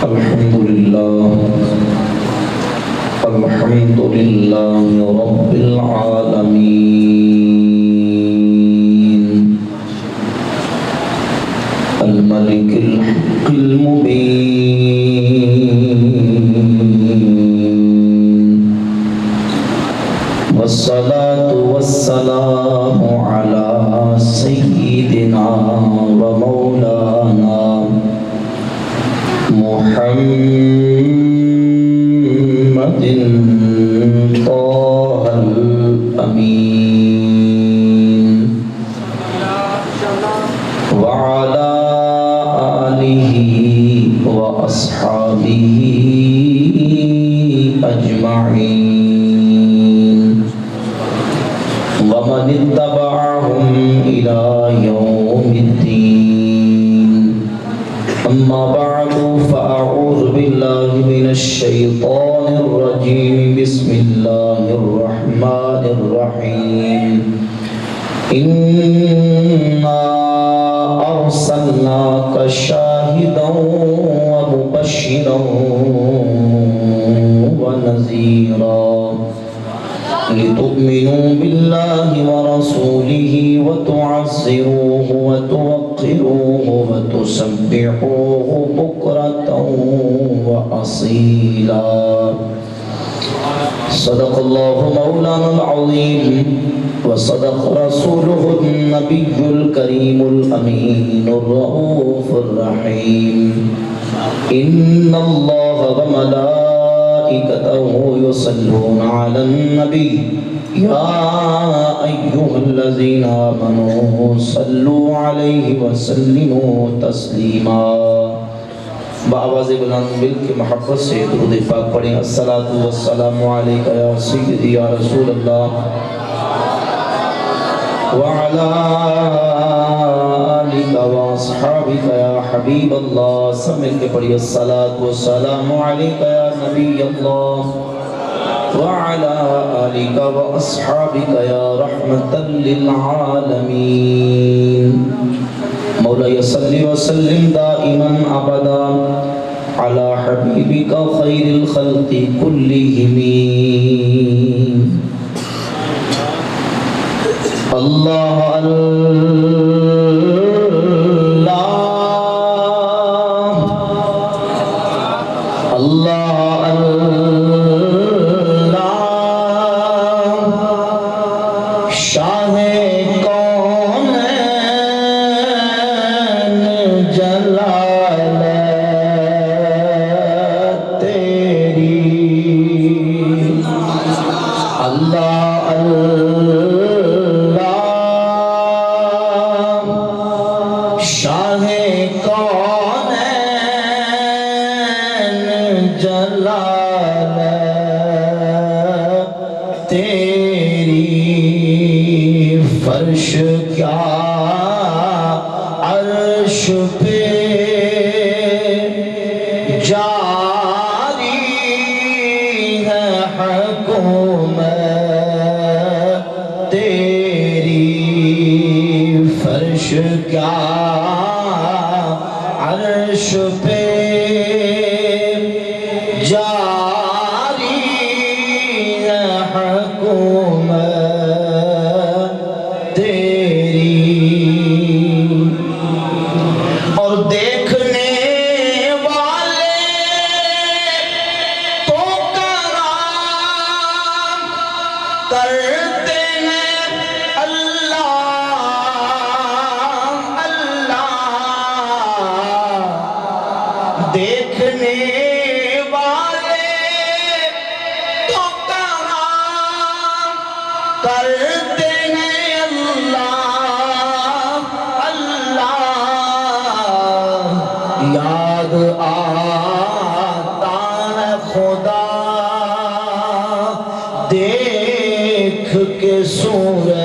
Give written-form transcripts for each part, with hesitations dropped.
الحمد لله رب العالمين الملك الحق المبين والصلاة والسلام على سيدنا ومولانا محمد طه الأمين وعلى آله وأصحابه أجمعين ومن اتبعهم إلى يوم الدين أما بعد فأعوذ بالله من الشيطان الرجيم بسم الله الرحمن الرحيم إنا أرسلناك شاهدا ومبشرا ونذيرا لتؤمنوا بالله ورسوله وتعزروه وتوقروه وتسبحوه بكرة وأصيلا صدق الله مولانا العظيم وصدق رسوله النبي الكريم الأمين الرؤوف الرحيم إن الله وملائكته يصلون على النبي يا أيها الذين آمنوا صلوا عليه وسلموا تسليما بآواز بلند مل کے محبت سے درود پاک پڑھیں الصلاۃ والسلام علیک یا سیدی یا رسول اللہ وعلى آلك واصحابك يا حبيب الله سب مل کے پڑھیں الصلاۃ والسلام علیک یا نبی اللہ وعلى آلك واصحابك يا رحمة للعالمين مولاي صل وسلم دائما ابدا على حبيبك خير الخلق كلهم الله فرش کیا عرش پہ جاری ہے حکومت تیری فرش کیا عرش پہ جاری ہے حکومت کرتے ہیں اللہ اللہ دیکھنے والے تو کرام کرتے ہیں اللہ اللہ یاد آتا ہے خدا دیکھ کے صورت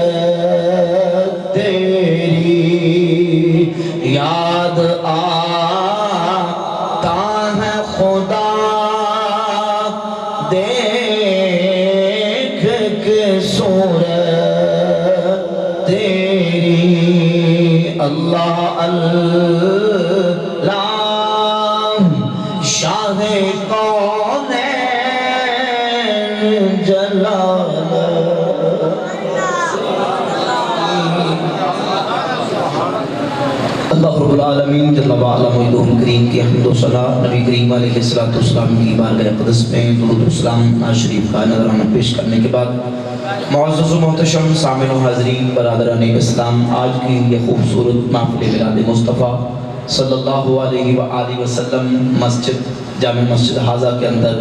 تیری یاد آتا ہے خدا دیکھ کے صورت تیری اللہ اللہ شاہ کونین جلال اللہ رب العالمین جل وعلا مجدہ کریم کی حمد و ثنا نبی کریم علیہ السلام کی بارگاہ اقدس میں درود و سلام ناز شریف کا نذرانہ پیش کرنے کے بعد معزز و محتشم سامعین و حاضرین برادران اسلام، آج کی یہ خوبصورت محفل میلاد مصطفیٰ صلی اللہ علیہ وآلہ وسلم جامع مسجد حاضہ کے اندر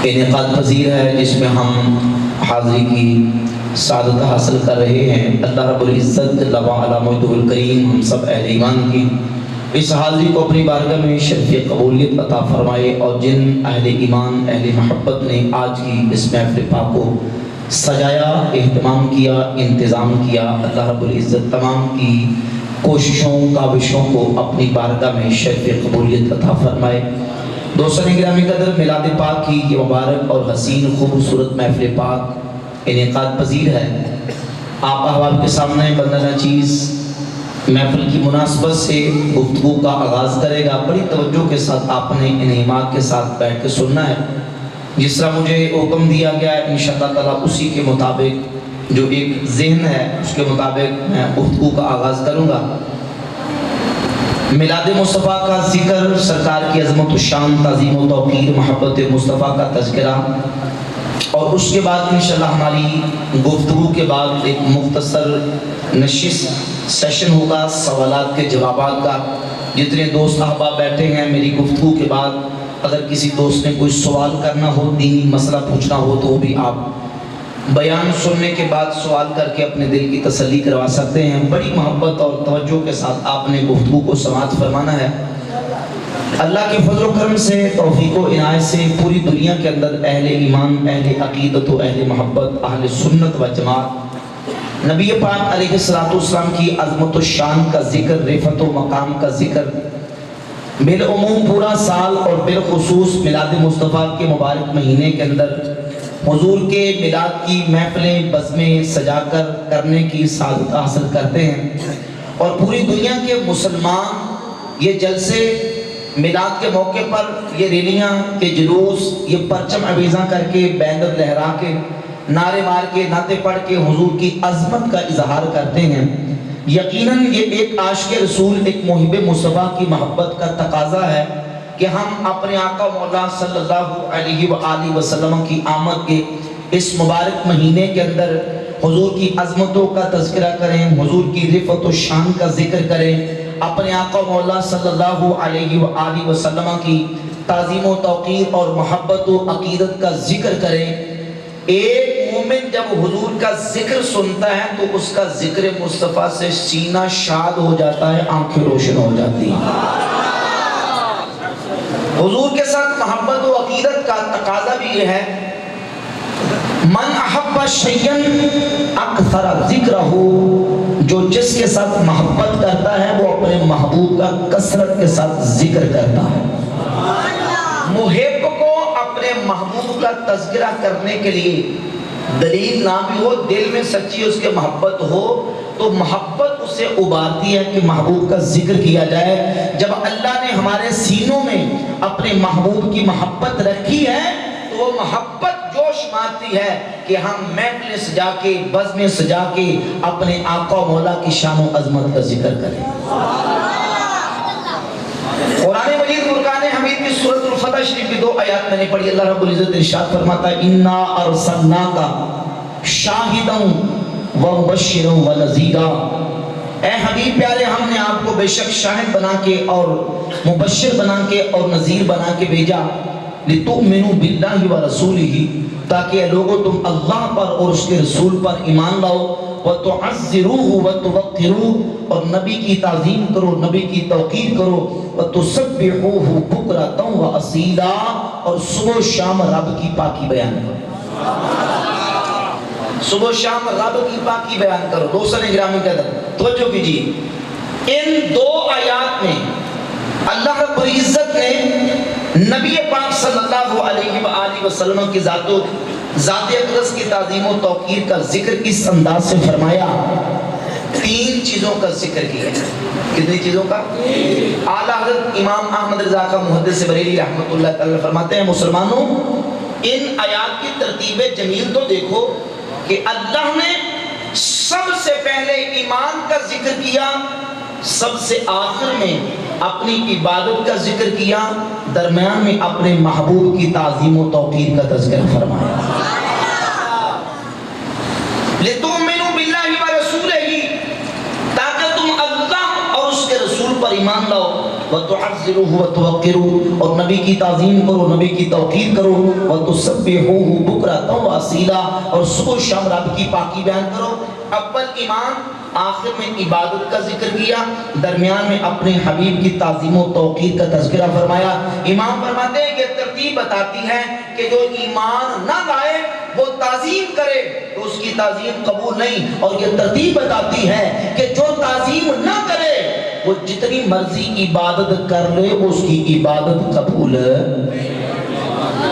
انعقاد پذیر ہے، جس میں ہم حاضری کی سعادت حاصل کر رہے ہیں۔ اللہ رب العزت جل وعلا مجدہ الکریم ہم سب اہل ایمان کی اس حاضری کو اپنی بارگاہ میں شرف قبولیت عطا فرمائے، اور جن اہل ایمان اہل محبت نے آج کی اس محفل پاک کو سجایا، اہتمام کیا، انتظام کیا، اللہ رب العزت تمام کی کوششوں کاوشوں کو اپنی بارگاہ میں شرف قبولیت عطا فرمائے۔ دوستان گرامی قدر، میلاد پاک کی یہ مبارک اور حسین خوبصورت محفل پاک انعقاد پذیر ہے۔ آپ احباب کے سامنے بندہ نچیز محفل کی مناسبت سے گفتگو کا آغاز کرے گا۔ بڑی توجہ کے ساتھ آپ نے انعامات کے ساتھ بیٹھ کے سننا ہے، جس طرح مجھے حکم دیا گیا ہے انشاءاللہ تعالیٰ اسی کے مطابق جو ایک ذہن ہے اس کے مطابق میں گفتگو کا آغاز کروں گا۔ میلاد مصطفیٰ کا ذکر، سرکار کی عظمت و شان، تعظیم و توقیر، محبت مصطفیٰ کا تذکرہ، اور اس کے بعد انشاءاللہ ہماری گفتگو کے بعد ایک مختصر نشست سیشن ہوگا سوالات کے جوابات کا۔ جتنے دوست احباب بیٹھے ہیں، میری گفتگو کے بعد اگر کسی دوست نے کوئی سوال کرنا ہو، دینی مسئلہ پوچھنا ہو، تو بھی آپ بیان سننے کے بعد سوال کر کے اپنے دل کی تسلی کروا سکتے ہیں۔ بڑی محبت اور توجہ کے ساتھ آپ نے گفتگو کو سماعت فرمانا ہے۔ اللہ کے فضل و کرم سے، توفیق و عنایت سے پوری دنیا کے اندر اہل ایمان، اہل عقیدت و اہل محبت، اہل سنت و جماعت نبی پاک علیہ السلام کی عظمت و شان کا ذکر، رفعت و مقام کا ذکر بالعموم پورا سال اور بالخصوص میلاد مصطفیٰ کے مبارک مہینے کے اندر حضور کے میلاد کی محفلیں بزمیں سجا کر کرنے کی سعادت حاصل کرتے ہیں، اور پوری دنیا کے مسلمان یہ جلسے میلاد کے موقع پر یہ ریلیاں، یہ جلوس، یہ پرچم عویزاں کر کے، بینر لہرا کے، نعرے مار کے، نعتیں پڑھ کے حضور کی عظمت کا اظہار کرتے ہیں۔ یقیناً یہ ایک عاشق رسول، ایک محب مصطفیٰ کی محبت کا تقاضا ہے کہ ہم اپنے آقا مولا صلی اللہ علیہ وآلہ وسلم کی آمد کے اس مبارک مہینے کے اندر حضور کی عظمتوں کا تذکرہ کریں، حضور کی رفعت و شان کا ذکر کریں، اپنے آقا مولا صلی اللہ علیہ وآلہ وسلم کی تعظیم و توقیر اور محبت و عقیدت کا ذکر کریں۔ ایک مومن جب حضور کا ذکر سنتا ہے تو اس کا ذکر مصطفیٰ سے سینہ شاد ہو جاتا ہے، آنکھیں روشن ہو جاتی ہیں۔ حضور کے ساتھ محبت و عقیدت کا تقاضا بھی یہ ہے، من احب شیئا اکثر ذکرہ، جو جس کے ساتھ محبت کرتا ہے وہ اپنے محبوب کا کثرت کے ساتھ ذکر کرتا ہے۔ محب کو اپنے محبوب کا تذکرہ کرنے کے لیے دلیل نہ بھی ہو، دل میں سچی اس کے محبت ہو، تو محبت اسے ابارتی ہے کہ محبوب کا ذکر کیا جائے۔ جب اللہ نے ہمارے سینوں میں اپنے محبوب کی محبت رکھی ہے تو وہ محبت جوش مارتی ہے کہ ہم محفلیں سجا کے، بزمیں سجا کے اپنے آقا و مولا کی شان و عظمت کا ذکر کریں۔ قرآن مجید فرقان حمید کی سورۃ الفتح شریف کی 2 آیات میں نے پڑھی۔ اللہ رب العزت ارشاد فرماتا ہے، اِنَّا أَرْسَلْنَاكَ شَاهِدًا وَمُبَشِّرًا وَنَذِيرًا، اے حبیب پیارے، ہم نے آپ کو بے شک شاہد بنا کے اور مبشر بنا کے اور نذیر بنا کے بھیجا، لِتُؤْمِنُوا بِاللَّهِ وَرَسُولِهِ، تاکہ لوگوں تم اللہ پر اور اس کے رسول پر ایمان لاؤ، وَتُعَزِّرُوهُ وَتُوَقِّرُوهُ، اور نبی کی تعظیم کرو، نبی کی توقیر کرو، وَتُسَبِّحُوهُ بُكْرَةً وَأَصِيلًا، اور صبح و شام رب کی پاکی بیان کرو، صبح و شام رب کی پاکی بیان کرو۔ دوستان گرامی قدر توجہ کیجیے، ان 2 آیات میں اللہ رب العزت نے نبی پاک صلی اللہ علیہ وآلہ وسلم کی ذات اقدس کی تعظیم و توقیر کا ذکر اس انداز سے فرمایا 3 چیزوں کا ذکر کیا ہے. کتنی چیزوں کا؟ اعلیٰ حضرت امام احمد رضا کا محدث بریلی رحمۃ اللہ تعالی فرماتے ہیں مسلمانوں ان آیات کی ترتیب جمیل تو دیکھو کہ اللہ نے سب سے پہلے ایمان کا ذکر کیا، سب سے آخر میں اپنی عبادت کا ذکر کیا، درمیان میں اپنے محبوب کی تعظیم و توقیر کا تذکرہ فرمایا. لِتُؤْمِنُوا بِاللَّهِ وَرَسُولِهِ تاکہ تم اللہ اور اس کے رسول پر ایمان لاؤ، وَتُعَزِّرُوهُ وَتُوَقِّرُوهُ اور نبی کی تعظیم کرو، نبی کی توقیر کرو، وَتُسَبِّحُوهُ بُكْرَةً وَأَصِيلًا اور صبح شام رب کی پاکی بیان کرو. اول ایمان، آخر میں عبادت کا ذکر کیا، درمیان میں اپنے حبیب کی تعظیم و توقیر کا تذکرہ فرمایا. امام فرماتے ہیں یہ ترتیب بتاتی ہے کہ جو ایمان نہ لائے وہ تعظیم کرے تو اس کی تعظیم قبول نہیں، اور یہ ترتیب بتاتی ہے کہ جو تعظیم نہ کرے وہ جتنی مرضی عبادت کر لے اس کی عبادت قبول ہے.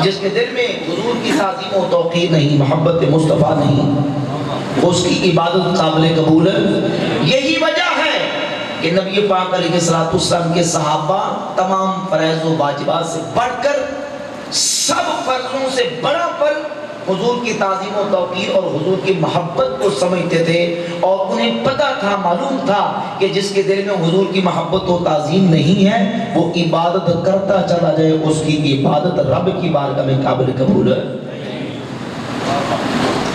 جس کے دل میں حضور کی تعظیم و توقیر نہیں، محبت مصطفیٰ نہیں، اس کی عبادت قابل قبول ہے. یہی وجہ ہے کہ نبی پاک علیہ السلام کے صحابہ تمام فرائض و واجبات سے بڑھ کر سب فرضوں سے بڑا فرض حضور کی تعظیم و توقیر اور حضور کی محبت کو سمجھتے تھے، اور انہیں پتہ تھا، معلوم تھا کہ جس کے دل میں حضور کی محبت و تعظیم نہیں ہے وہ عبادت کرتا چلا جائے اس کی عبادت رب کی بارگاہ میں قابل قبول ہے.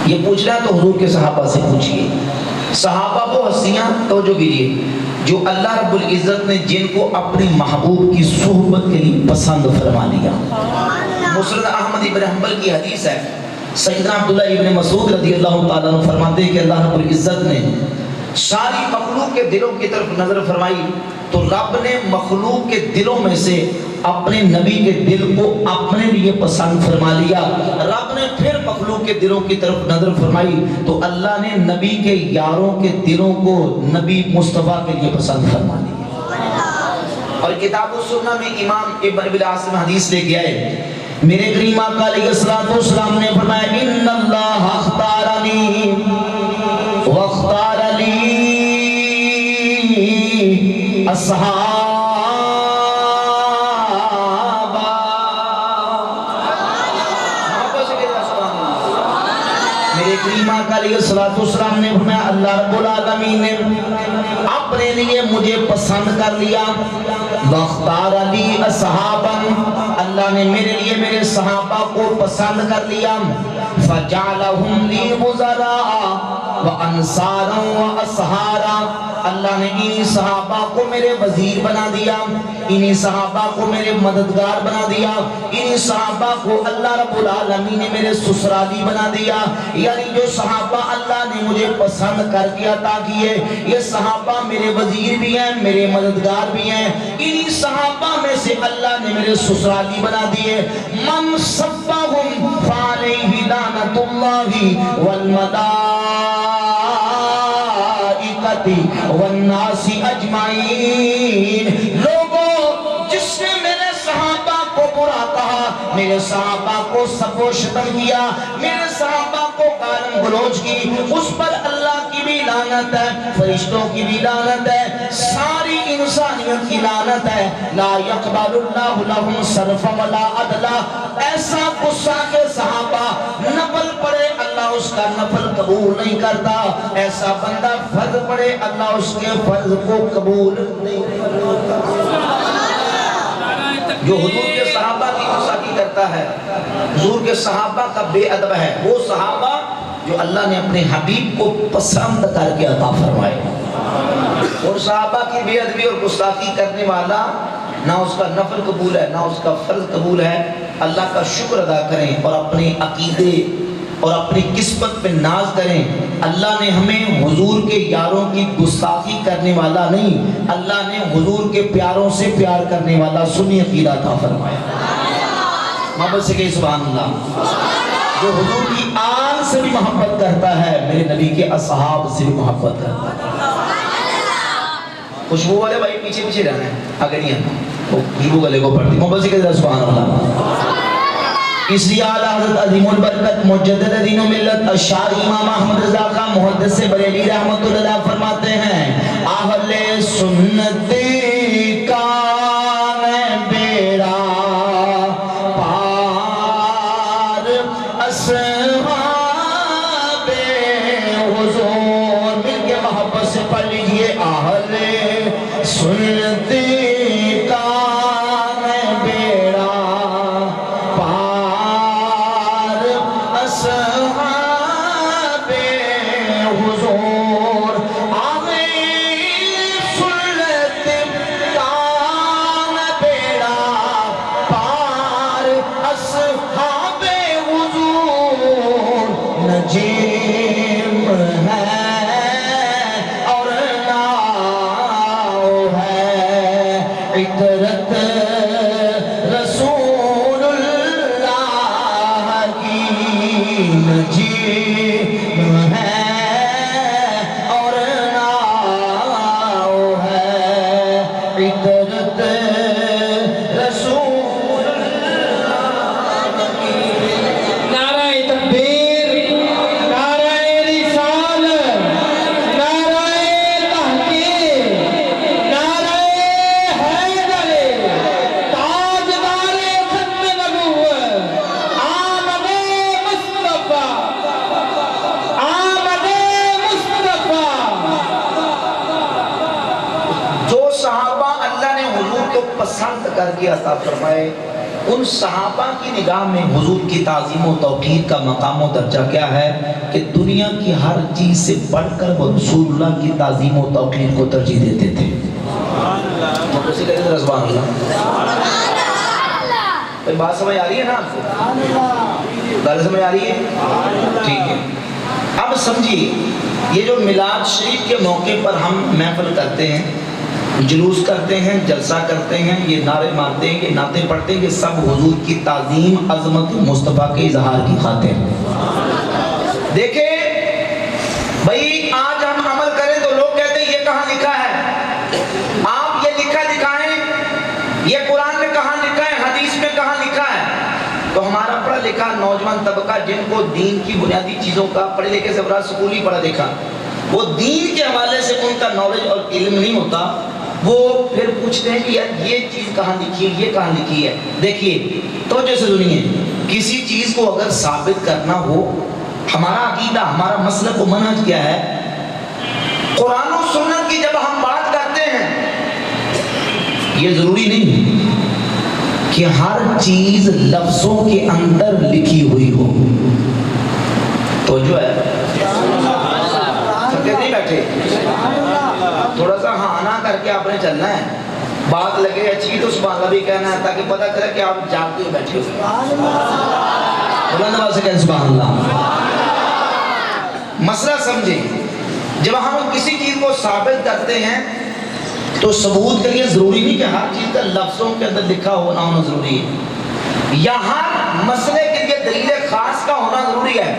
یہ پوچھ رہا تو حضور کے صحابہ سے پوچھئے. صحابہ وہ ہستیاں توجہ کیجئے جو اللہ رب العزت نے جن کو اپنی محبوب کی صحبت کے لیے پسند فرما لیا. مسند احمد ابن حنبل کی حدیث ہے، سیدنا عبداللہ ابن مسعود رضی اللہ تعالیٰ عنہ فرماتے ہیں کہ اللہ رب العزت نے ساری مخلوق کے دلوں کی طرف نظر فرمائی تو رب نے مخلوق کے دلوں میں سے اپنے نبی کے دل کو اپنے لیے پسند فرما لیا. رب نے پھر مخلوق کے دلوں کی طرف نظر فرمائی تو اللہ نے نبی کے یاروں کے دلوں کو نبی مصطفیٰ کے لیے پسند فرما لیا. اور کتاب السنہ میں امام ابن ابی العاصم حدیث لے کے آئے، میرے کریم آقا علیہ السلام نے فرمایا ان اللہ اختارنی واختار لی اصحابا. میرے کریم آقا علیہ السلام نے فرمایا اللہ رب العالمین نے اپنے لیے مجھے پسند کر لیا. واختار لی اصحابا اللہ نے میرے لیے میرے صحابہ کو پسند کر لیا. فجعلہم لی وزراء وانصارا واصحارا اللہ نے انہی صحابہ کو میرے وزیر بنا دیا، انہی صحابہ کو میرے مددگار بنا دیا، انہی صحابہ کو اللہ رب العالمین نے میرے سسرالی بنا دیا. یعنی جو صحابہ اللہ نے مجھے پسند کر کے عطا کیے یہ صحابہ میرے وزیر بھی ہیں، میرے مددگار بھی ہیں. انہی صحابہ میں سے اللہ نے میرے سسرالی بنا دیے. من سبہم فعلیہ لعنت اللہ والناس اجمعین. لوگوں جس نے میرے صحابہ کو برا کہا، میرے صحابہ کو سب و شتم کیا، میرے صحابہ کو گالی گلوچ کی، اس پر اللہ کی بھی لعنت ہے، فرشتوں کی بھی لعنت ہے، ساری انسانیت کی لعنت ہے. لا یقبل اللہ لہم صرفا ولا عدلا. ایسا غصہ کے صحابہ نفل پڑے اللہ اس کا نفل قبول نہیں کرتا، ایسا بندہ فرض پڑے اللہ اس کے فرض کو قبول نہیں کرتا. جو حضور کے صحابہ کی گستاخی کرتا ہے، حضور کے صحابہ کا بے ادب ہے، وہ صحابہ جو اللہ نے اپنے حبیب کو پسند کر کے عطا فرمائے. اور صحابہ کی بے ادبی اور گستاخی کرنے والا نہ اس کا نفل قبول ہے نہ اس کا فرض قبول ہے. اللہ کا شکر ادا کریں اور اپنے عقیدے اور اپنی قسمت پہ ناز کریں. اللہ نے ہمیں حضور کے یاروں کی گستاخی کرنے والا نہیں، اللہ نے حضور کے پیاروں سے پیار کرنے والا سنی عقیدہ عطا فرمایا. محبت سے کہیں سبحان اللہ. جو حضور کی آل سے بھی محبت کرتا ہے میرے نبی کے اصحاب سے بھی محبت کرتا ہے. خوشبو والے بھائی پیچھے پیچھے رہنا ہے، آگے نہیں آنا. خوشبو والے کو پڑھتی محبت سے کہیں سبحان اللہ. اس لیے اعلیٰ حضرت عظیم البرکت مجدد دین و ملت اشعری امام احمد رضا خان محدث بریلوی رحمۃ اللہ علیہ فرماتے ہیں اہل سنت کا بیڑا پار اصحاب حضور، مل کے محبت سے پڑھ لیجئے اہل سنت پسند کر کے عطا فرمائے، ان صحابہ کی نگاہ میں حضور کی تعظیم و توقیر کا مقام و درجہ کیا ہے کہ دنیا کی ہر چیز سے بڑھ کر وہ رسول اللہ کی تعظیم و توقیر کو ترجیح دیتے تھے۔ بات سمجھ آ رہی ہے نا آپ کو؟ بات سمجھ آ رہی ہے؟ ٹھیک ہے، اب سمجھیے یہ جو میلاد شریف کے موقع پر ہم محفل کرتے ہیں، جلوس کرتے ہیں، جلسہ کرتے ہیں، یہ نعرے مارتے ہیں، یہ نعتیں پڑھتے ہیں، یہ سب حضور کی تعظیم عظمت مصطفیٰ کے اظہار کی خاطر۔ دیکھیں بھائی آج ہم عمل کریں تو لوگ کہتے ہیں یہ کہاں لکھا ہے؟ آپ یہ لکھا دکھائیں، یہ قرآن میں کہاں لکھا ہے، حدیث میں کہاں لکھا ہے؟ تو ہمارا پڑھا لکھا نوجوان طبقہ جن کو دین کی بنیادی چیزوں کا پڑھے لکھے سے بڑا سکولی پڑھا لکھا، وہ دین کے حوالے سے ان کا نالج اور علم نہیں ہوتا، وہ پھر پوچھتے ہیں کہ یار یہ چیز کہاں لکھی ہے، یہ کہاں لکھی ہے۔ دیکھیے توجہ سے سنیے، کسی چیز کو اگر ثابت کرنا ہو، ہمارا عقیدہ، ہمارا مسلک و منہج کیا ہے؟ قرآن و سنت کی جب ہم بات کرتے ہیں، یہ ضروری نہیں کہ ہر چیز لفظوں کے اندر لکھی ہوئی ہو۔ توجہ ہے، نہیں بیٹھے، تھوڑا سا ہاں نہ کر کے آپ نے چلنا ہے، بات لگے اچھی تو سبحان اللہ بھی کہنا ہے تاکہ پتہ چلے کہ آپ جاگتے ہوئے بیٹھے ہو۔ بلند آواز سے کہیں سبحان اللہ۔ مسئلہ سمجھیں، جب ہم کسی چیز کو ثابت کرتے ہیں تو ثبوت کے لیے ضروری نہیں کہ ہر چیز کا لفظوں کے اندر لکھا ہونا ضروری ہے، یا ہر مسئلے کے لیے دلیل خاص کا ہونا ضروری ہے۔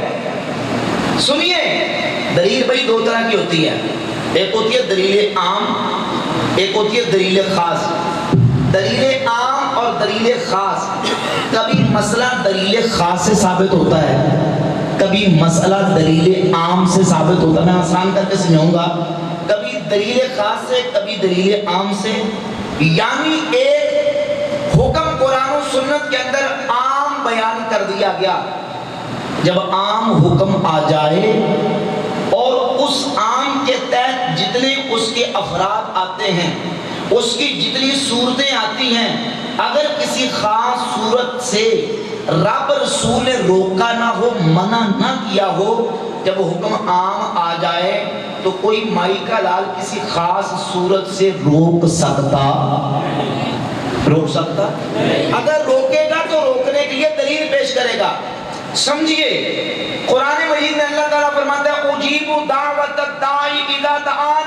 سنیے، دلیل بھائی دو طرح کی ہوتی ہے، ایک ہوتی ہے دلیل عام، ایک ہوتی ہے دلیل خاص۔ دلیل عام اور دلیل خاص، کبھی مسئلہ دلیل خاص سے ثابت ہوتا ہے، کبھی مسئلہ دلیل عام سے ثابت ہوتا ہے۔ میں آسان کر کے سمجھاؤں گا، کبھی دلیل خاص سے، کبھی دلیل عام سے، یعنی ایک حکم قرآن و سنت کے اندر عام بیان کر دیا گیا، جب عام حکم آ جائے اور اس عام کے تحت جتنے اس کے افراد آتے ہیں، اس کی جتنی صورتیں آتی ہیں، اگر کسی خاص صورت سے رب رسول نے روکا نہ ہو، منع نہ کیا ہو، جب حکم عام آ جائے تو کوئی مائی کا لال کسی خاص صورت سے روک سکتا؟ اگر روکے گا تو روکنے کے لیے دلیل پیش کرے گا۔ سمجھئے، قرآن مجید میں اللہ تعالیٰ فرماتا ہے اجیب دعوت الداعی اذا دعان،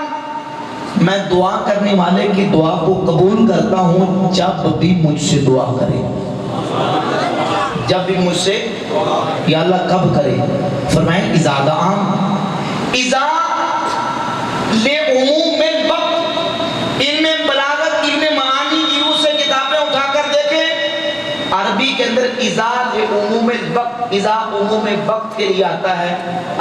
میں دعا کرنے والے کی دعا کو قبول کرتا ہوں جب بھی مجھ سے دعا کرے، جب بھی مجھ سے، یا اللہ کب کرے؟ فرمائیں اذا دعان، اذا لے عموم میں وقت، علم بلاغت، علم معانی کی روح سے کتابیں اٹھا کر دیکھیں، عربی عربی کے اندر اذا عموم الوقت، اذا عموم وقت کے لیے آتا ہے.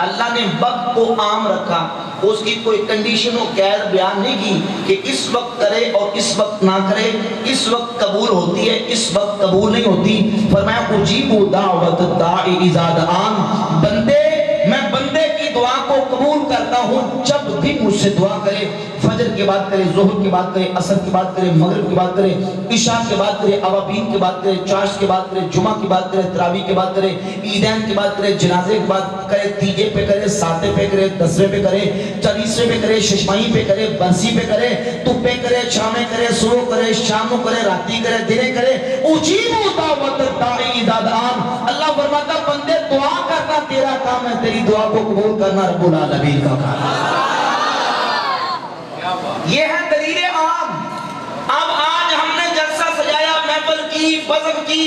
اللہ نے وقت کو عام رکھا، اس کی کوئی کنڈیشن و قید بیان نہیں کی کہ اس وقت کرے اور اس وقت نہ کرے، اس وقت قبول ہوتی ہے اس وقت قبول نہیں ہوتی. فرمایا اجیب دعوت الداعی اذا دعان، بندے میں بندے کی دعا کو قبول کرتا ہوں جب بھی مجھ سے دعا کرے. فجر کے بعد کرے، ظہر کے بعد کرے، عصر کے بعد کرے، مغرب کے بعد کرے، عشاء کے بعد کرے، اوابین کے بعد کرے، چاشت کے بعد کرے، جمعہ کے بعد کرے، تراویح کے بعد کرے، عیدین کے بعد کرے، جنازے کے بعد کرے، تیجے پہ کرے، ساتویں پہ کرے، دسویں پہ کرے، 40ویں پہ کرے، ششمائی پہ کرے، برسی پہ کرے، تپے کرے، چھاویں کرے، صبح کرے، شام کرے، راتی کرے، دنے کرے. اجیب دعوت الداعی اذا دعان. اللہ فرماتا بندے دعا کرنا تیرا کام ہے، تیری دعا کو قبول کرنا رب العالمین کا کام ہے. یہ ہے دلیل عام. اب آج ہم نے جلسہ سجایا، محفل کی، بزم کی،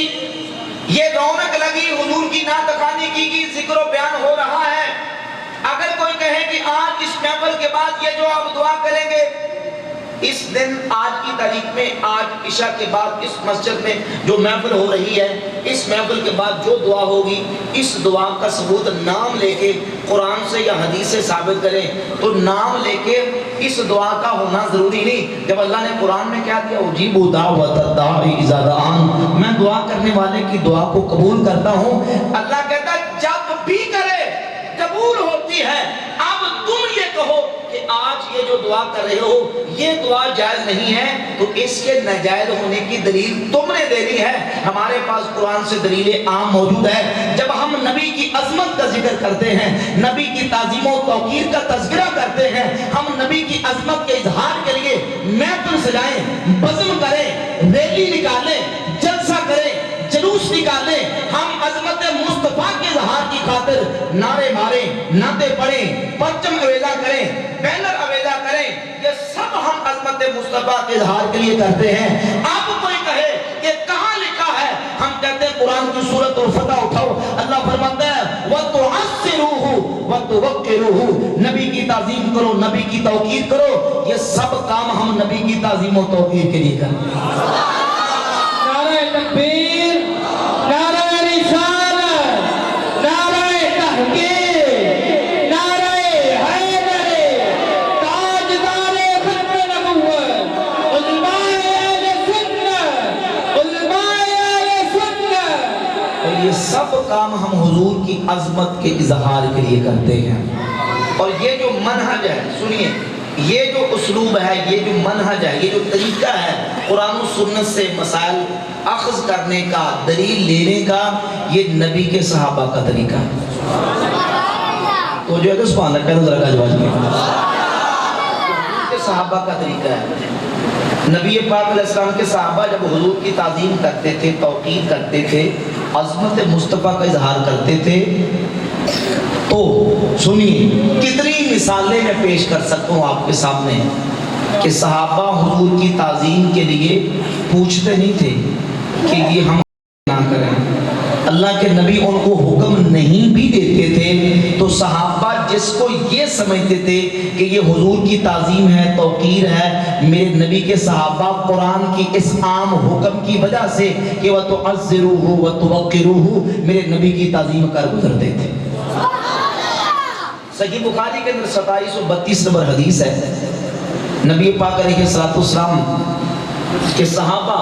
یہ رونق لگی، حضور کی نعت خوانی کی، ذکر و بیان ہو رہا ہے. اگر کوئی کہے کہ آج اس محفل کے بعد یہ جو آپ دعا کریں گے، اس دن آج کی تاریخ میں، آج عشاء کے بعد اس مسجد میں جو محفل ہو رہی ہے، اس محفل کے بعد جو دعا ہوگی، اس دعا کا ثبوت نام لے کے قرآن سے یا حدیث سے ثابت کریں، تو نام لے کے اس دعا کا ہونا ضروری نہیں. جب اللہ نے قرآن میں کیا دیا، اجیب دعوت الداعی اذا دعان، میں دعا کرنے والے کی دعا کو قبول کرتا ہوں. اللہ کہتا ہے جب بھی کرے قبول ہوتی ہے. اب تم یہ کہو کہ آج یہ جو دعا کر رہے ہو یہ دعا جائز نہیں ہے، تو اس کے ناجائز ہونے کی دلیل تم نے دینی ہے. ہمارے پاس قرآن سے دلیل عام موجود ہے. جب ہم نبی کی عظمت کا ذکر کرتے ہیں، نبی کی تعظیم و توقیر کا تذکرہ کرتے ہیں، ہم نبی کی عظمت کے اظہار کے لیے محفل سجائیں، بزم کریں، ریلی نکالیں، جلسہ کریں، جلوس نکالیں، ہم عظمت مصطفیٰ کے اظہار کی خاطر نعرے ماریں، نعتیں پڑھیں، پرچم اویزا کریں، بینر اویزا کریں، یہ سب ہم عظمت مصطفیٰ کے اظہار کے لیے کرتے ہیں. اب کوئی کہے کہ کہاں لکھا ہے، ہم کہتے ہیں قرآن کی سورۃ الفتح اٹھاؤ. اللہ فرماتا ہے وَتُعَزِّرُوهُ وَتُوَقِّرُوهُ، نبی کی تعظیم کرو، نبی کی توقیر کرو. یہ سب کام ہم نبی کی تعظیم و توقیر کے لیے کرتے ہیں. نعرہ تکبیر، نعرہ رسالت، نعرہ تحقیق، نعرہ حیدر، تاجدار ختم نبوت، علماء اہل سنت، علماء اہل سنت. اور یہ سب کام ہم حضور کی عظمت کے اظہار کے لیے کرتے ہیں. اور یہ جو منہج ہے، سنیے، یہ جو اسلوب ہے، یہ جو منہج ہے، یہ جو طریقہ ہے قرآن و سنت سے مسائل اخذ کرنے کا، دلیل لینے کا، یہ نبی کے صحابہ کا طریقہ ہے. تو جو ہے کہ سبحان اللہ کہنا ذرا کا جواز کیا، نبی کے صحابہ کا طریقہ ہے. نبی پاک علیہ السلام کے صحابہ جب حضور کی تعظیم کرتے تھے، توقیر کرتے تھے، عظمت مصطفیٰ کا اظہار کرتے تھے، تو سنیے کتنی مثالیں میں پیش کر سکتا ہوں آپ کے سامنے کہ صحابہ حضور کی تعظیم کے لیے پوچھتے نہیں تھے کہ یہ ہم نہ کریں. اللہ کے نبی ان کو حکم نہیں بھی دیتے تھے، تو صحابہ جس کو یہ سمجھتے تھے کہ یہ حضور کی تعظیم ہے، توقیر ہے، میرے نبی کے صحابہ قرآن کی اس عام حکم کی وجہ سے کہ وَتُعَزِّرُوهُ وَتُوَقِّرُوهُ میرے نبی کی تعظیم کر گزرتے تھے. صحیح بخاری کے اندر 2732 نمبر حدیث ہے. نبی پاک علیہ السلام کے صحابہ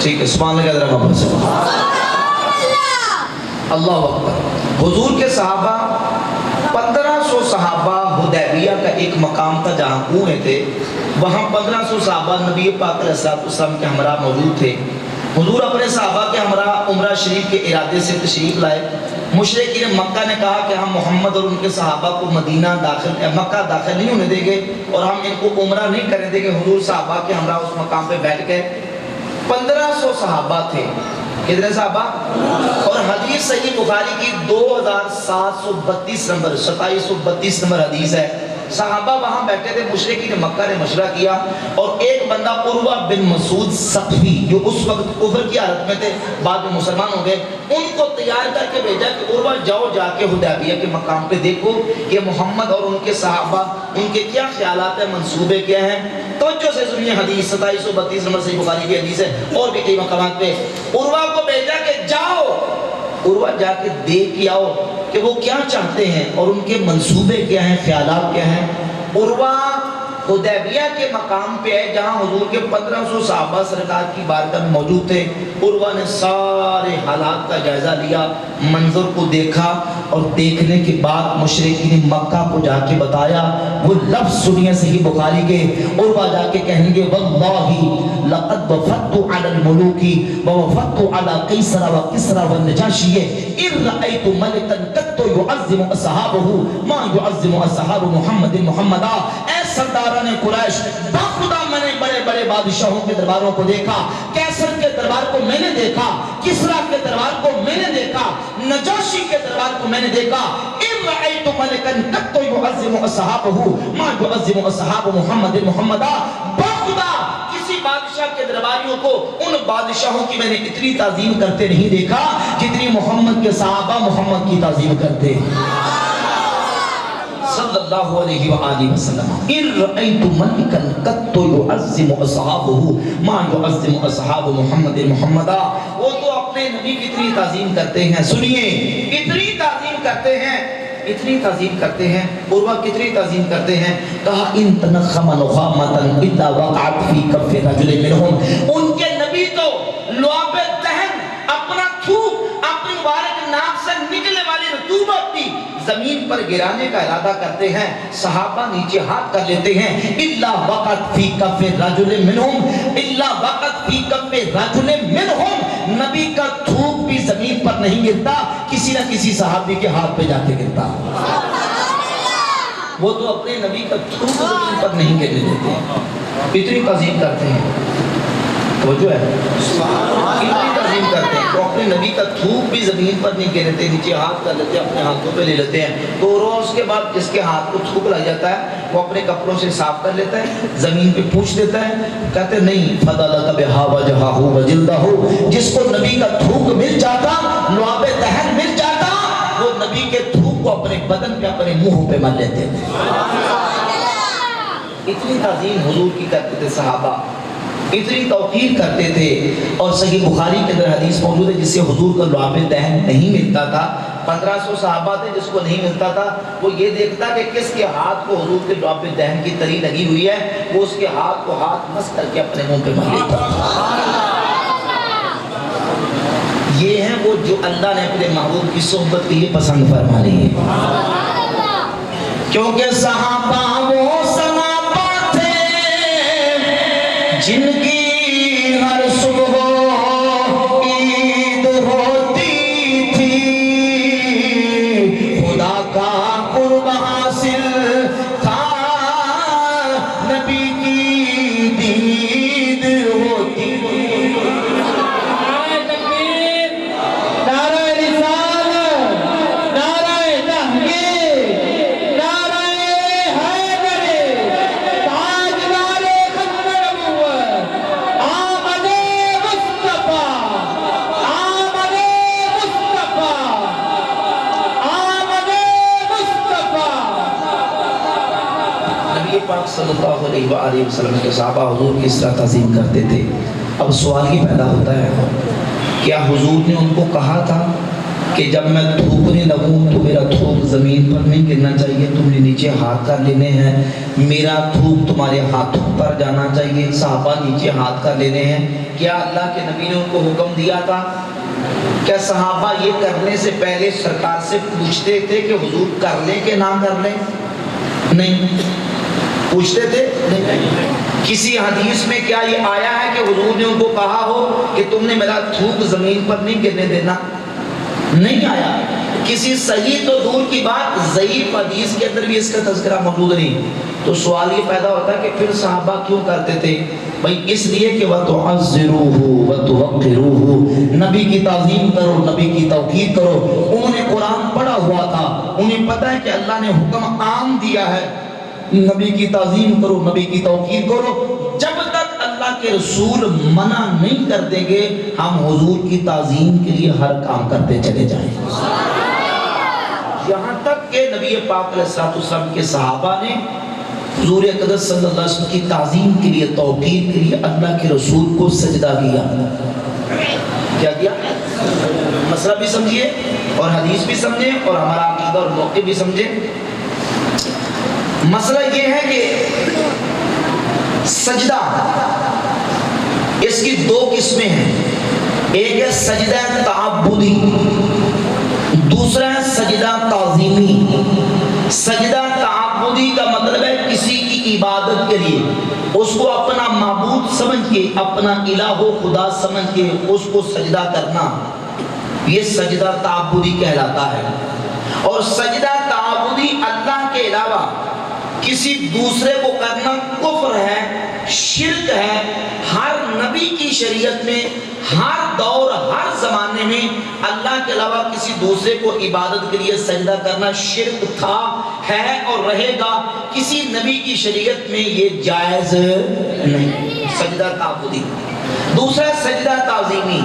ٹھیک ہے، سبحان اللہ ذرا محبت سے اللہ اکبر. حضور کے صحابہ 1500 صحابہ حدیبیہ کا ایک مقام تھا جہاں کنویں تھے، وہاں 1500 صحابہ نبی پاک علیہ السلام کے ہمراہ موجود تھے. حضور اپنے صحابہ کے ہمراہ عمرہ شریف کے ارادے سے تشریف لائے. مشرکین مکہ نے کہا کہ ہم محمد اور ان کے صحابہ کو مکہ داخل نہیں ہونے دیں گے اور ہم ان کو عمرہ نہیں کرنے دیں گے. حضور صحابہ کے ہمراہ اس مقام پہ بیٹھ گئے. 1500 صحابہ تھے. کتنے صحابہ؟ اور حدیث صحیح بخاری کی 2732 نمبر 2732 نمبر حدیث ہے. صحابہ وہاں بیٹھے تھے، مشرکین مکہ نے مشورہ کیا اور ایک بندہ عروہ بن مسعود ثقفی جو اس وقت کفر کی حالت میں تھے، بعد میں مسلمان ہو گئے، ان کو تیار کر کے بھیجا کہ عروہ جاؤ جا کے حدیبیہ کے مقام پہ دیکھو کہ محمد اور ان کے صحابہ ان کے کیا خیالات ہیں، منصوبے کیا ہیں۔ توجہ سے سنیے، حدیث 2732 نمبر صحیح بخاری کی حدیث ہے، اور بھی کئی مقامات پہ عروہ کو بھیجا کہ جاؤ، عروہ جا کے دیکھ کے آؤ کہ وہ کیا چاہتے ہیں اور ان کے منصوبے کیا ہیں، خیالات کیا ہیں۔ عروہ حدیبیہ کے مقام پہ ہے جہاں حضور کے 1500 صحابہ سرکار کی بارگاہ میں موجود تھے۔ عروہ نے سارے حالات کا جائزہ لیا، منظر کو دیکھا اور دیکھنے کے بعد مشرکین مکہ کو جا کے بتایا۔ وہ لفظ سنیے صحیح بخاری کے، عروہ جا کے کہیں گے واللہ لقد وفدت علی الملوک ووفدت علی قیصر وکسرى والنجاشی ان رأیت ملکا قط يعظم اصحابہ ما يعظم اصحاب محمد محمدا۔ اے سرداران قریش، باخدا میں نے بڑے بڑے بادشاہوں کے درباروں کو دیکھا، کیسر کے دربار کو میں نے دیکھا، کسریٰ کے دربار کو میں نے دیکھا، نجاشی کے دربار کو میں نے دیکھا۔ ان رأیت ملکا قط يعظم اصحابہ ما يعظم اصحاب محمد محمدا۔ باخدا کسی بادشاہ کے درباریوں کو ان بادشاہوں کی میں نے اتنی تعظیم کرتے نہیں دیکھا جتنی محمد کے صحابہ محمد کی تعظیم کرتے صلی اللہ علیہ وآلہ وسلم۔ ان رأیت ملکا قط يعظم اصحابہ ما يعظم اصحاب محمد محمدا۔ وہ تو اپنے نبی کی اتنی تعظیم کرتے ہیں، سنیے اتنی تعظیم کرتے ہیں، اتنی تعظیم کرتے ہیں۔ عروہ کتنی تعظیم کرتے ہیں؟ کہا ان تنخم نخامتا الا وقعت فی کف رجل منہم۔ ان کے نبی تو لعاب دہن، اپنا تھوک اپنی مبارک ناک سے نکلنے والی رطوبت بھی زمین پر گرانے کا ارادہ کرتے ہیں، صحابہ نیچے ہاتھ کر لیتے ہیں۔ الا وقعت فی کف رجل منہم، الا وقعت فی کف رجل منہم۔ نبی کا تھوک بھی زمین پر نہیں گرتا، کسی نہ کسی صحابی کے ہاتھ پہ جا کے گرتا۔ وہ تو اپنے نبی کا تھوک زمین پر نہیں گرنے دیتے ہیں، اتنی تعظیم کرتے ہیں۔ توجہ ہے، اتنی تعظیم کرتے ہیں تو اپنے نبی کا تھوک بھی زمین پر نہیں گرتے، نیچے ہاتھ کر لیتے ہیں، اپنے ہاتھوں پہ لے لیتے ہیں۔ تو روز کے بعد جس کے ہاتھ کو تھوک لگ جاتا ہے وہ اپنے کپڑوں سے صاف کر لیتا ہے، زمین پہ پوچھ دیتا ہے، کہتے نہیں فضلک بہا وجہہ وجلدہ، جس کو نبی کا تھوک مل جاتا، لعاب دہن مل جاتا، وہ نبی کے تھوک کو اپنے بدن پہ اپنے منہ پہ مل لیتے تھے۔ اتنی تعظیم حضور کی کرتے تھے صحابہ، اتنی توقیر کرتے تھے۔ اور صحیح بخاری کے اندر حدیث موجود ہے جس سے حضور کا لعاب دہن نہیں ملتا تھا، 1500 صحابہ تھے جس کو نہیں ملتا تھا، وہ یہ دیکھتا کہ کس کے ہاتھ کو حضور کے لعاب دہن کی تری لگی ہوئی ہے، وہ اس کے ہاتھ کو ہاتھ مس کر کے اپنے منہ پہ مل لیتا۔ یہ ہیں وہ جو اللہ نے اپنے محبوب کی صحبت کے لیے پسند فرما لی ہے، کیونکہ صحابہ وہ صحابہ تھے جن کی ہر صبح عید ہوتی تھی، خدا کا قرب حاصل تھا، نبی کی دید ہوتی تھی۔ نعرہ تکبیر، نعرہ رسالت، نعرہ تحقیق، نعرہ حیدری، تاجدار ختم نبوت، آمد مصطفیٰ، آمد مصطفیٰ، آمد مصطفیٰ۔ نبی پاک صلی اللہ علیہ وآلہ وسلم کے صحابہ حضور کی اس طرح تعظیم کرتے تھے۔ اب سوال یہ پیدا ہوتا ہے، کیا حضور نے ان کو کہا تھا کہ جب میں تھوکنے لگوں تو میرا تھوک زمین پر نہیں گرنا چاہیے، تم نے نیچے ہاتھ کر لینے ہیں، میرا تھوک تمہارے ہاتھوں پر جانا چاہیے، صحابہ نیچے ہاتھ کر لینے ہیں؟ کیا اللہ کے نبی نے ان کو حکم دیا تھا؟ کیا صحابہ یہ کرنے سے پہلے سرکار سے پوچھتے تھے کہ حضور کر لیں کہ نہ کر لیں؟ نہیں پوچھتے تھے؟ نہیں۔ کسی حدیث میں کیا یہ آیا ہے کہ حضور نے ان کو کہا ہو کہ تم نے میرا تھوک زمین پر نہیں گرنے دینا؟ نہیں آیا۔ کسی صحیح تو دور کی بات، ضعیف حدیث کے اندر بھی اس کا تذکرہ موجود نہیں۔ تو سوال یہ پیدا ہوتا ہے کہ پھر صحابہ کیوں کرتے تھے؟ بھائی اس لیے کہ وَتُعَزِّرُوهُ وَتُوَقِّرُوهُ، نبی کی تعظیم کرو، نبی کی توقیر کرو۔ انہوں نے قرآن پڑھا ہوا تھا، انہیں پتہ ہے کہ اللہ نے حکم عام دیا ہے نبی کی تعظیم کرو، نبی کی توقیر کرو. جب تک اللہ کے رسول منع نہیں کر دیں گے ہم حضور کی تعظیم کے لیے ہر کام کرتے چلے جائیں. یہاں تک کہ نبی پاک علیہ السلام کے صحابہ نے حضور اقدس صلی اللہ علیہ وسلم کی تعظیم کے لیے، توقیر کے لیے اللہ کے رسول کو سجدہ کیا. کیا کیا؟ مسئلہ بھی سمجھیے اور حدیث بھی سمجھیں اور ہمارا عقیدہ اور موقع بھی سمجھیں. مسئلہ یہ ہے کہ سجدہ اس کی دو قسمیں ہیں. ایک ہے سجدہ تعبدی، دوسرا ہے سجدہ تعظیمی. سجدہ تعبدی کا مطلب ہے کسی کی عبادت کے لیے، اس کو اپنا معبود سمجھ کے، اپنا الہ و خدا سمجھ کے اس کو سجدہ کرنا، یہ سجدہ تعبدی کہلاتا ہے. اور سجدہ تعبدی اللہ کے علاوہ کسی دوسرے کو کرنا کفر ہے، شرک ہے. ہر نبی کی شریعت میں ہر دور ہر زمانے میں اللہ کے علاوہ کسی دوسرے کو عبادت کے لیے سجدہ کرنا شرک تھا، ہے اور رہے گا. کسی نبی کی شریعت میں یہ جائز نہیں. سجدہ تعبدی. دوسرا سجدہ تعظیمی،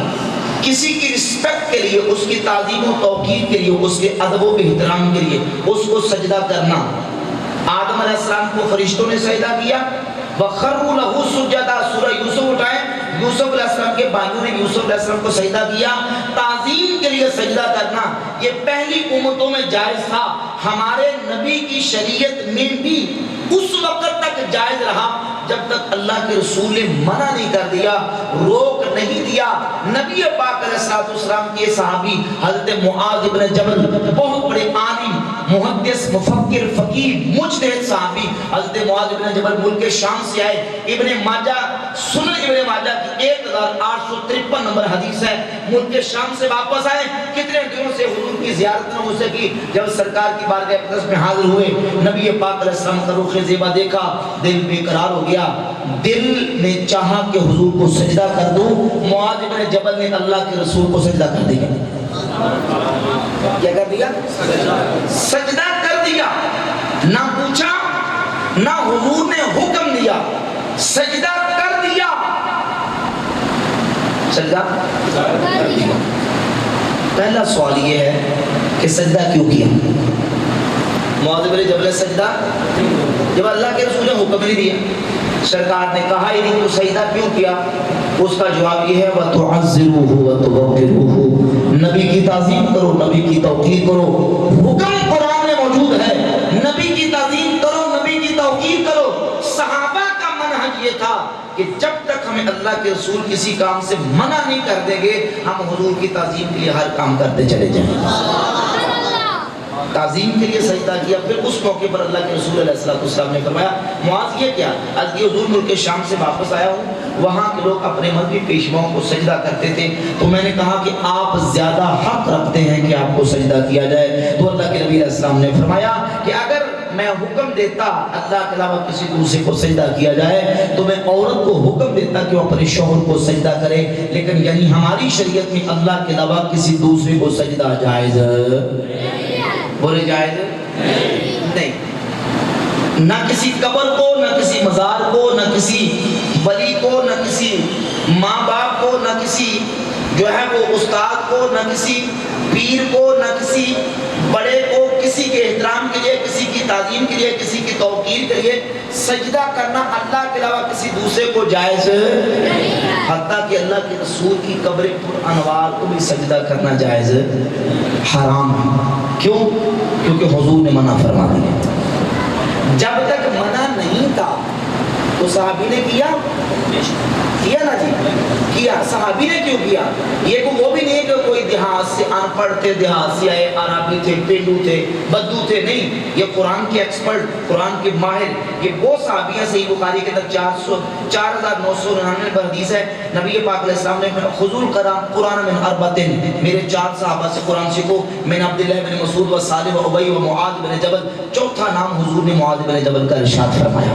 کسی کی رسپیکٹ کے لیے، اس کی تعظیم و توقیر کے لیے، اس کے ادب و احترام کے لیے اس کو سجدہ کرنا. آدم علیہ السلام کو فرشتوں نے سجدہ کیا. وَخَرُّوا لَهُ سُجَّدًا، سورہ یوسف اٹھائیں، یوسف علیہ السلام کے بھائیوں نے یوسف علیہ السلام کو سجدہ کیا. تعظیم کے لیے سجدہ کرنا یہ پہلی امتوں میں جائز تھا. ہمارے نبی کی شریعت میں بھی اس وقت تک جائز رہا جب تک اللہ کے رسول نے منع نہیں کر دیا، روک نہیں دیا. نبی پاک علیہ السلام کے صحابی حضرت معاذ ابن جبل، بہت بڑے عالم، محدث، مفکر، فقیہ، مجتہد صحابی حضرت معاذ ابن جبل ملک شام سے آئے. ابن ماجہ، سنن ابن ماجہ کی 1853 نمبر حدیث ہے. ملک شام سے واپس آئے، کتنے دنوں سے حضور کی زیارت نہ ہو سکی. جب سرکار کی بارگاہ اقدس میں حاضر ہوئے، نبی پاک علیہ السلام کا رخ زیبا دیکھا، دل بے قرار ہو گیا. دل نے چاہا کہ حضور کو سجدہ کر دوں. معاذ ابن جبل نے اللہ کے رسول کو سجدہ کر دیا. کیا کر دیا؟ سجدہ کر دیا. نہ پوچھا، نہ حضور نے حکم دیا، سجدہ کر دیا. سجدہ کر دیا. پہلا سوال یہ ہے کہ سجدہ کیوں کیا؟ معاذ بن جبل نے سجدہ جب اللہ کے رسول نے حکم نہیں دیا، سرکار نے کہا ہی نہیں، تو سجدہ کیوں کیا؟ اس کا جواب یہ ہے وَتُعَزِّرُوهُ وَتُوَقِّرُوهُ، نبی کی تعظیم کرو، نبی کی توقیر کرو. حکم قرآن میں موجود ہے، نبی کی تعظیم کرو، نبی کی توقیر کرو. صحابہ کا منہج یہ تھا کہ جب تک ہمیں اللہ کے رسول کسی کام سے منع نہیں کر دیں گے ہم حضور کی تعظیم کے لیے ہر کام کرتے چلے جائیں. تعظیم کے لیے سجدہ کیا. پھر اس موقع پر اللہ کے رسول علیہ السلام نے فرمایا معاذ یہ کیا؟ آج یہ حضور ملک شام سے واپس آیا ہوں، وہاں کے لوگ اپنے مذہبی پیشواؤں کو سجدہ کرتے تھے، تو میں نے کہا کہ آپ زیادہ حق رکھتے ہیں کہ آپ کو سجدہ کیا جائے. تو اللہ کے نبی علیہ السلام نے فرمایا کہ اگر میں حکم دیتا اللہ کے علاوہ کسی دوسرے کو سجدہ کیا جائے تو میں عورت کو حکم دیتا کہ وہ اپنے شوہر کو سجدہ کرے. لیکن یعنی ہماری شریعت میں اللہ کے علاوہ کسی دوسرے کو سجدہ جائز بولے جائز نہیں. نہ کسی قبر کو، نہ کسی مزار کو، نہ کسی ولی کو، نہ کسی ماں باپ کو، نہ کسی جو ہے وہ استاد کو، نہ کسی پیر کو، نہ کسی بڑے کو. کسی کے احترام کے لیے، کسی کی تعظیم کے لیے، کسی کی توقیر کے لیے سجدہ کرنا اللہ کے علاوہ کسی دوسرے کو جائز، حتیٰ کہ اللہ کے رسول کی قبر پر انوار کو بھی سجدہ کرنا جائز حرام ہے. کیوں؟ کیونکہ حضور نے منع فرما دیا. جب تک منع نہیں تھا تو صحابی نے کیا نا جی، کیا. صحابی نے کیوں کیا؟ یہ وہ بھی نہیں کہ کوئی دیہات سے ان پڑھ تھے، دیہات سے آئے، عربی تھے، پینڈو تھے، بدو تھے، نہیں. یہ قرآن کے ایکسپرٹ، قرآن کے ماہر، یہ وہ صحابیاں. صحیح بخاری کے اندر 4999 پر حدیث ہے، نبی پاک علیہ السلام نے خذوا القرآن من اربعۃ، میرے 4 صحابہ سے قرآن سیکھو، من عبداللہ بن مسعود و صالح و ابی و معاذ بن جبل. چوتھا نام حضور نے معاذ بن جبل کا ارشاد فرمایا.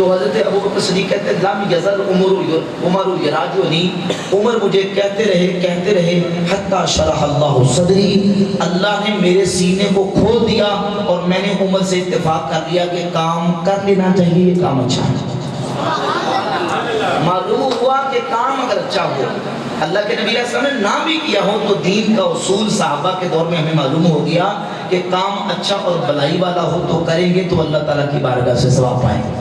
تو حضرت ابوبکر صدیق کہتے ہیں لم یزل عمر یراجعنی، عمر مجھے کہتے رہے حتی شرح اللہ صدری، اللہ نے میرے سینے کو کھول دیا اور میں نے عمر سے اتفاق کر لیا کہ کام کر لینا چاہیے، یہ کام اچھا ہے۔ معلوم ہوا کہ کام اگر اچھا ہو، اللہ کے نبی علیہ السلام نے نہ بھی کیا ہو، تو دین کا اصول صحابہ کے دور میں ہمیں معلوم ہو گیا کہ کام اچھا اور بھلائی والا ہو تو کریں گے تو اللہ تعالیٰ کی بارگاہ سے ثواب پائیں گے۔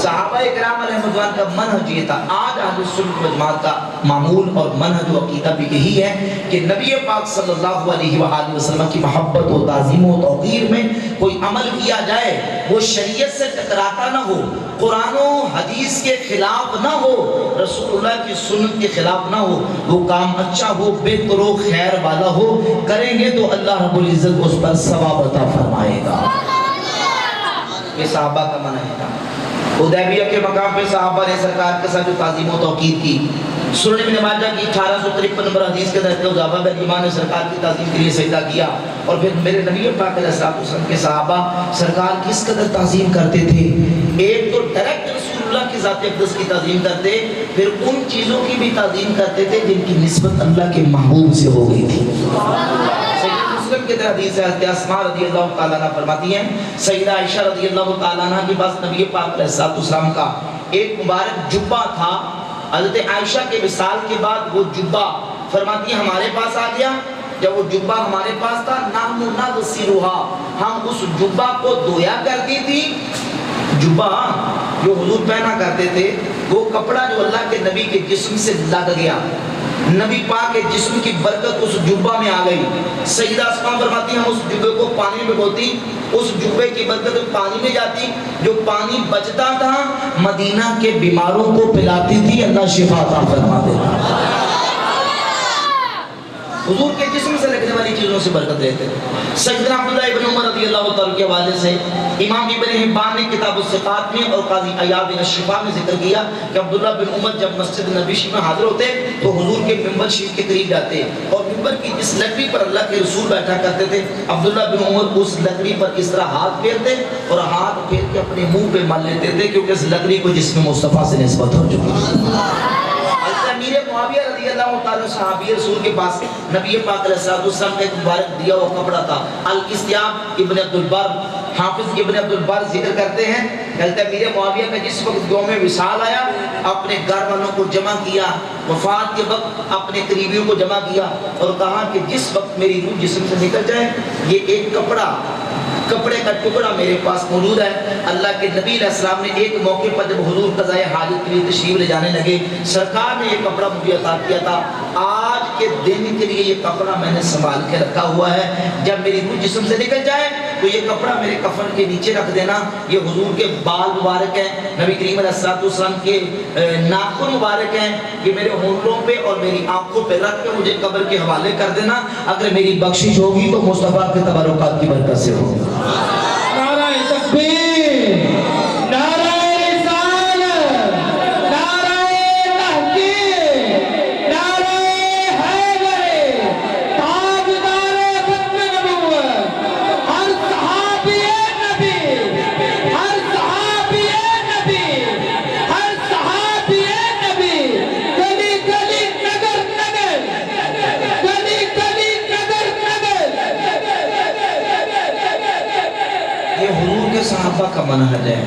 صحابہ اکرام علیہ رضوان کا منہج یہ تھا، آج اہل سنت والجماعت کا معمول اور منہج و عقیدہ بھی یہی ہے کہ نبی پاک صلی اللہ علیہ وآلہ وسلم کی محبت و تعظیم و توقیر میں کوئی عمل کیا جائے وہ شریعت سے ٹکراتا نہ ہو، قرآن و حدیث کے خلاف نہ ہو، رسول اللہ کی سنت کے خلاف نہ ہو، وہ کام اچھا ہو، بہتر و خیر والا ہو، کریں گے تو اللہ رب العزت اس پر ثواب عطا فرمائے گا۔ یہ صحابہ کا منہج تھا۔ حدیبیہ کے مقام پہ صحابہ نے سرکار کے ساتھ جو تعظیم و توقیر کی، سنن ابن ماجہ کی 1853 نمبر حدیث کے تحت حذیفہ بن یمان نے سرکار کی تعظیم کے لیے سجدہ کیا، اور پھر میرے نبی پاک علیہ السلام کے صحابہ سرکار کی اس قدر تعظیم کرتے تھے، ایک تو ڈائریکٹ رسول اللہ کی ذات اقدس کی تعظیم کرتے، پھر ان چیزوں کی بھی تعظیم کرتے تھے جن کی نسبت اللہ کے محبوب سے ہو گئی تھی۔ کے در حدیث ہے، حضرت اسماء رضی اللہ تعالیٰ عنہ فرماتی ہیں سیدہ عائشہ رضی اللہ تعالیٰ عنہ کے پاس نبی پاک علیہ السلام کا ایک مبارک جبہ تھا۔ حضرت عائشہ کے وصال کے بعد وہ جبہ فرماتی ہیں ہمارے پاس آ گیا، جب وہ جبہ ہمارے پاس تھا نحن نغسلها، ہم اس جبہ کو دھویا کرتی تھی۔ جبہ جو حضور پہنا کرتے تھے وہ کپڑا جو اللہ کے نبی کے جسم سے لگ گیا، نبی پاک کے جسم کی برکت اس جبہ میں آ گئی۔ سیدہ اسماء فرماتی ہیں ہم اس جبے کو پانی میں بھگوتی، اس جبے کی برکت پانی میں جاتی، جو پانی بچتا تھا مدینہ کے بیماروں کو پلاتی تھی، اللہ شفا عطا فرما دیتا۔ حضور کے جسم سے لگنے والی چیزوں سے برکت لیتے ہیں۔ سیدنا عبداللہ ابن عمر رضی اللہ تعالیٰ کے حوالے سے امام ابن حبان نے کتاب الثقات میں اور قاضی عیاض الشفا میں ذکر کیا کہ عبداللہ بن عمر جب مسجد نبوی میں حاضر ہوتے تو حضور کے ممبر شریف کے قریب جاتے اور ممبر کی جس لکڑی پر اللہ کے رسول بیٹھا کرتے تھے عبداللہ بن عمر اس لکڑی پر اس طرح ہاتھ پھیرتے اور ہاتھ پھیر کے اپنے منہ پہ مل لیتے تھے کیونکہ اس لکڑی کو جسم مصطفیٰ سے نسبت ہو چکی تھی۔ امیر معاویہ رضی اللہ تعالیٰ صحابی رسول کے پاس نبی پاک علیہ السلام کا ایک مبارک دیا ہوا کپڑا تھا۔ الاستیاب ابن عبد البر، حافظ ابن عبد البر ذکر کرتے ہیں کہتے ہیں امیر معاویہ کا جس وقت یوم وصال آیا اپنے گھر والوں کو جمع کیا، وفات کے وقت اپنے قریبیوں کو جمع کیا اور کہا کہ جس وقت میری روح جسم سے نکل جائے یہ ایک کپڑے کا ٹکڑا میرے پاس موجود ہے۔ اللہ کے نبی علیہ السلام نے ایک موقع پر جب حضور قضائے حاجت کے لیے تشریف لے جانے لگے سرکار نے یہ کپڑا مجھے عطا کیا تھا، آج کے دن کے لیے یہ کپڑا میں نے سنبھال کے رکھا ہوا ہے، جب میری روح جسم سے نکل جائے تو یہ کپڑا میرے کفن کے نیچے رکھ دینا۔ یہ حضور کے بال مبارک ہیں، نبی کریم علیہ السلام کے ناخن مبارک ہیں، یہ میرے ہونٹوں پہ اور میری آنکھوں پہ رکھ کے مجھے قبر کے حوالے کر دینا، اگر میری بخشش ہوگی تو مصطفیٰ کے تبرکات کی برکت سے ہوگی۔ نعرہ تکبیر، نعرہ رسالت، نعرہ تحقیق، نعرہ حیدر، تاجدار ختم نبوت، ہر صحابی نبی، ہر صحابی نبی، ہر صحابی نبی، گلی گلی نگر نگر، گلی گلی نگر نگر۔ یہ حضور کے صحابہ کا منہج ہے۔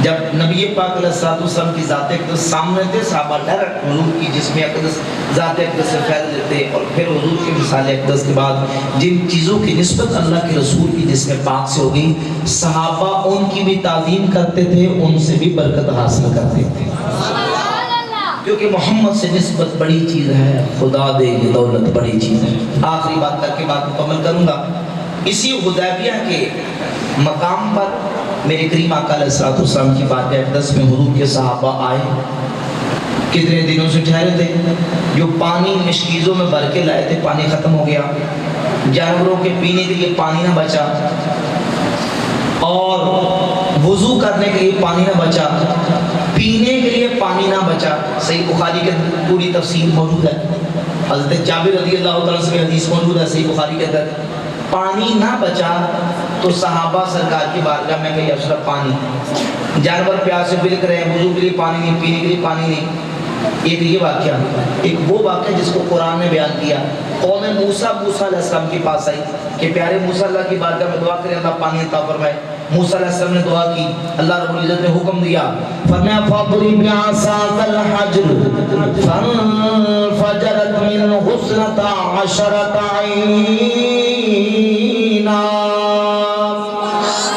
جب نبی پاک علیہ السلام کی ذات اقدس سامنے تھے صحابہ ڈائریکٹ حضور کی جسم اقدس ذات اقدس سے فیض لیتے اور پھر حضور کی مثال اقدس کے بعد جن چیزوں کی نسبت اللہ کے رسول کی جسم پاک سے ہو گئی صحابہ ان کی بھی تعظیم کرتے تھے، ان سے بھی برکت حاصل کرتے تھے، کیونکہ محمد سے نسبت بڑی چیز ہے، خدا دے یہ دولت بڑی چیز ہے۔ آخری بات کر کے بات مکمل کروں گا۔ اسی حدیبیہ کے مقام پر میرے کریم آقا علیہ السلام کی بات اقدس میں حضور کے صحابہ آئے، کتنے دنوں سے ٹھہرے تھے، جو پانی مشکیزوں میں بھر کے لائے تھے پانی ختم ہو گیا، جانوروں کے پینے کے لیے پانی نہ بچا اور وضو کرنے کے لیے پانی نہ بچا، پینے کے لیے پانی نہ بچا۔ صحیح بخاری کے پوری تفصیل موجود ہے، حضرت جابر رضی اللہ تعالیٰ سے حدیث موجود ہے صحیح بخاری کے اندر، پانی نہ بچا تو صحابہ سرکار کی بارگاہ میں کہ یا رسول اللہ پانی، جانور پیاسے بلک رہے ہیں، وضو کے لیے پانی نہیں، پینے کے لیے پانی نہیں. ایک یہ واقعہ، ایک وہ واقعہ جس کو قرآن نے بیان کیا. قوم موسیٰ علیہ السلام کے پاس آئی کہ پیارے موسیٰ اللہ کی بارگاہ میں دعا کریں اللہ پانی عطا فرمائے. موسیٰ علیہ السلام نے دعا کی، اللہ رب العزت نے حکم دیا، فرمایا فَاضْرِبْ بِعَصَاكَ الْحَجْرَ فَانْفَجَرَتْ مِنْهُ اثْنَتَا عَشَرَةَ عَيْنًا.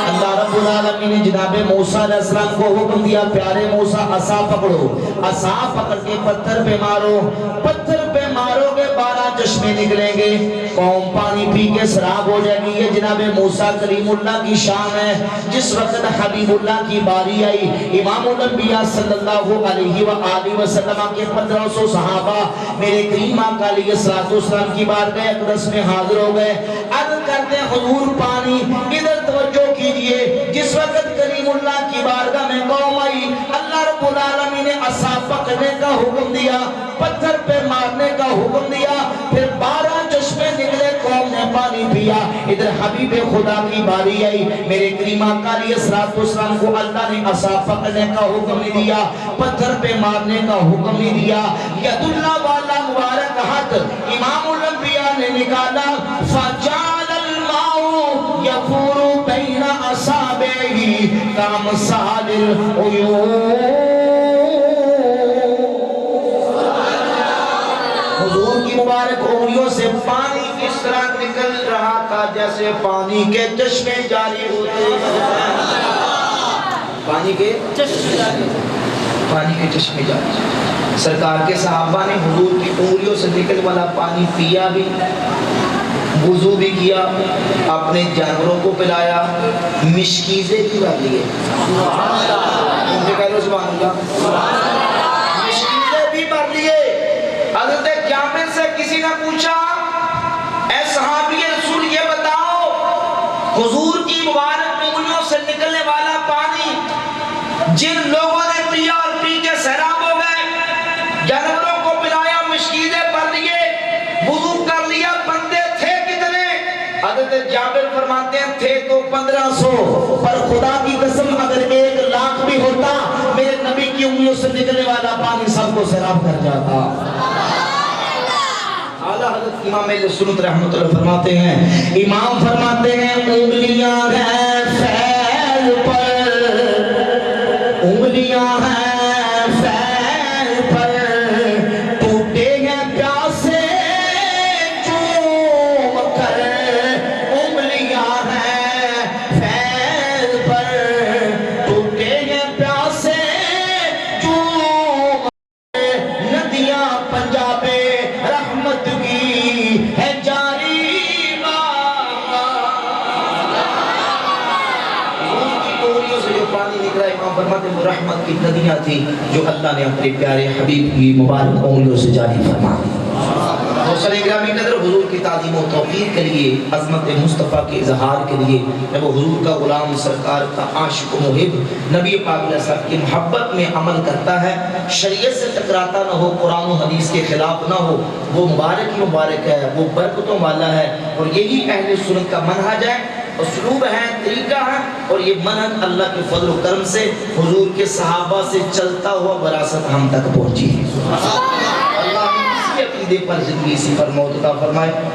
اللہ رب العالمین نے جناب موسیٰ علیہ السلام کو حکم دیا، پیارے موسیٰ عصا پکڑو، عصا پکڑ کے پتھر پہ مارو، پتھر پہ مارو گے 12 چشمے نکلیں گے، قوم پانی پی کے سراب ہو جائے گی. یہ جناب موسیٰ کلیم اللہ کی شان ہے. جس وقت حبیب اللہ کی باری آئی، امام الانبیاء صلی اللہ علیہ وآلہ وسلم کے 1500 صحابہ میرے کریم آقا علیہ السلام کی بارگاہ اقدس میں حاضر ہو گئے. عرض کرتے ہیں حضور پانی. ادھر توجہ کیجئے، جس وقت کریم اللہ کی بارگاہ میں قوم آئی، اللہ رب العالمین نے عصا پکڑنے کا حکم دیا، پتھر پہ مارنے کا حکم دیا، پھر 12 چشمے نکلے، قوم نے پانی پیا. ادھر حبیب خدا کی باری آئی، میرے کریم آقا علیہ السلام کو اللہ نے عصا پکڑنے کا حکم نہیں دیا، پتھر پہ مارنے کا حکم نہیں دیا. ید اللہ والا مبارک ہاتھ امام الانبیاء نے نکالا، فَجَعَلَ الْمَاءُ يَفُورُ بَيْنَ أَصَابِعِهِ كَأَمْثَالِ الْعُيُونِ. حضور کی مبارک انگلیوں سے پانی اس طرح نکل رہا تھا جیسے پانی کے چشمے جاری ہوتے ہیں. پانی کے چشمے جاری. سرکار کے صحابہ نے حضور کی انگلیوں سے نکل والا پانی پیا بھی، وضو بھی کیا، اپنے جانوروں کو پلایا، مشکیزیں بھی بھر لیے. سبحان اللہ. مشکیزیں بھی بھر لیے. حضرت جابر سے کسی نے پوچھا، اے صحابی رسول یہ بتاؤ، حضور کی مبارک انگلیوں سے نکلنے والا پانی جن لوگوں نے پیا اور پی کے سیراب ہو گئے، جانوروں کو پلایا، مشکیزیں بھر لیے، وضو کر لیا، بندے تھے کتنے؟ حضرت جابر فرماتے ہیں تھے تو 1500، پر خدا کی قسم اگر 1 لاکھ بھی ہوتا میرے نبی کی انگلیوں سے نکلنے والا پانی سب کو سیراب کر جاتا. اعلیٰ حضرت امام اہل سنت رحمۃ اللہ فرماتے ہیں، امام فرماتے ہیں انگلیاں ہیں فیل پر، انگلیاں ہیں فیل پر، ٹوٹے ہیں پیاسے چوم کر. انگلیاں ہیں فیل پر، ٹوٹے ہیں پیاسے چوم کر. ندیاں پنجابے رحمت کی ہے جاری پانی نکلا. امام فرماتے ہیں وہ رحمت کی ندیاں تھی جو اللہ نے اپنے پیارے حبیب کی مبارک انگلیوں سے جاری فرما دی. حوصلہ گرامی قدر حضور کی تعظیم و توقیر کے لیے، عظمت مصطفیٰ کے اظہار کے لیے، جب وہ حضور کا غلام، سرکار کا عاشق و محب، نبی پاک علیہ السلام کی محبت میں عمل کرتا ہے، شریعت سے ٹکراتا نہ ہو، قرآن و حدیث کے خلاف نہ ہو، وہ مبارک ہی مبارک ہے، وہ برکتوں والا ہے. اور یہی اہل سنت کا منہج ہے، اسلوب ہے، طریقہ ہے. اور یہ منہج اللہ کے فضل و کرم سے حضور کے صحابہ سے چلتا ہوا وراثت ہم تک پہنچی ہے. اللہ اسی عقیدے پر زندگی اسی پر موت عطا فرمائے.